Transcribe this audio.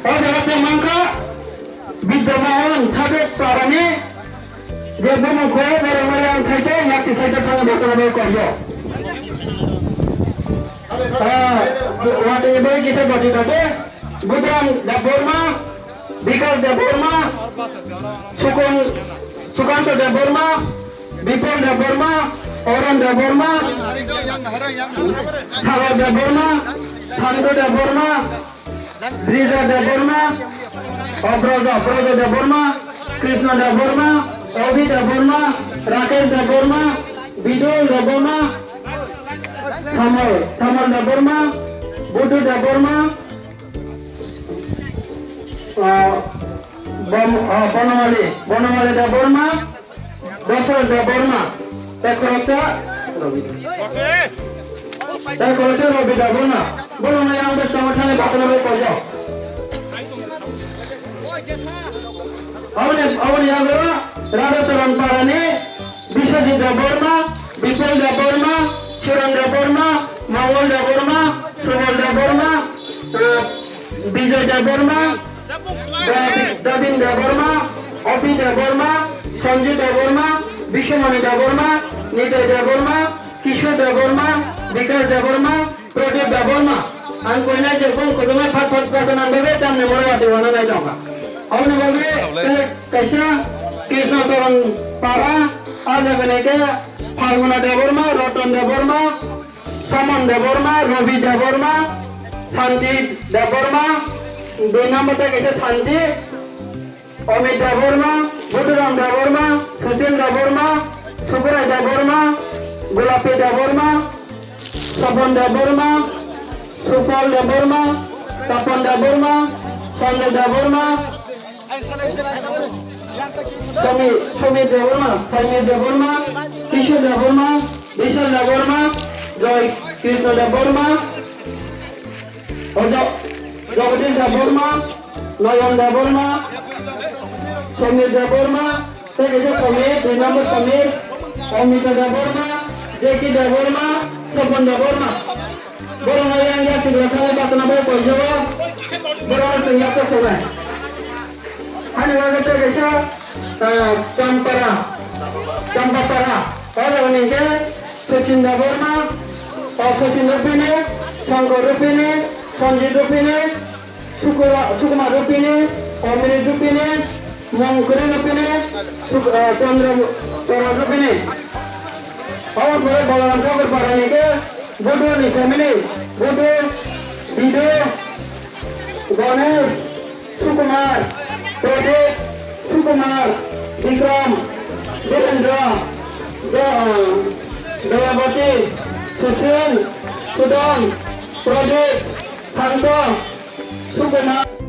Oke, mangka Bidyawan Sabit Parani যে বুমুখে মেরে খাইতে নাচি সাইতে থাকা বছর করল ওয়াটে বই কিতে বসে থাকে বুদ্রাম দেববর্মা বিকাশ দেববর্মা সুকান্ত দেববর্মা বিপুল দেববর্মা অরুণ দেববর্মা সাগর দেববর্মা শান্ত দেববর্মা ব্রিজা দেববর্মা অব্রজ দেববর্মা কৃষ্ণ দেববর্মা অভি দেববর্মা রাকেশ দেববর্মা বিজয় দেববর্মা সমর দেববর্মা বুধু দেববর্মা বনমালী দেববর্মা বছর দেববর্মা রবি দেববর্মা বলুন আমাদের সংগঠনে বাতলাবে করল ಅವನಿ ಅವರು ರಾಧೇಶ್ವರನ್ ಪಾರಾನಿ বিশ্বজিৎ দেববর্মা বিপুল দেববর্মা কিরণ দেববর্মা মঙ্গল দেববর্মা সুবল দেববর্মা বিজয় দেববর্মা দাবিন দেববর্মা অভি দেববর্মা সঞ্জু দেববর্মা বিশ্বমণি দেববর্মা নিতয় দেববর্মা কিশোর দেববর্মা বিকাশ দেববর্মা প্রদীপ দেববর্মা আমি কই না যে কোন কদমে ফাট কাটন আনবে তামনে মরে দেওয়ানা নাই টাকা ಅವನು ಹೋಗಿ ಕೈಸ ಕೃಷ್ಣ ತರನ್ ಪಾರ আজকে ফাল্গুনা দেববর্মা রতন দেববর্মা সমন দেববর্মা রবি দেববর্মা সঞ্জিত দেববর্মা 2 নম্বরটা গেছে সঞ্জিত অমিত দেববর্মা বুধুরাম দেববর্মা সুশীল দেববর্মা সুকুরাই দেববর্মা গোলাপী দেববর্মা স্বপন দেববর্মা সুফল দেববর্মা তপন দেববর্মা সঞ্জয় দেববর্মা সমীর দেববর্মা সৈমির দেববর্মা কিশোর দেববর্মা বিশাল দেববর্মা জয় কৃষ্ণ দেববর্মা জগদীশ দেববর্মা নয়ন দেববর্মা সমীর দেববর্মা সমীর 2 নম্বর সমীর অমিত দেববর্মা জেকি দেববর্মা স্বপন দেববর্মা বড় নয়ন সিংহাসনে বাতনাবে কইজব বড় সিংহাসন সবাই Hani wajah kita Campapara. Kalau ini ke Sachin Deborma, Sachin Rupini, Shankar Rupini, Sanjit Rupini, Sukumar Rupini, Omini Rupini, Mangkuri Rupini, Chandra Rupini. Kalau boleh balaran kau berparah ini ke Bodoh nih family, Bodoh, Bido, Ganesh, Sukumar. প্রদীপ সুকুমার বিক্রম বীরেন্দ্র দয়াবতী সুশীল সুদন প্রদীপ শান্ত সুকুমার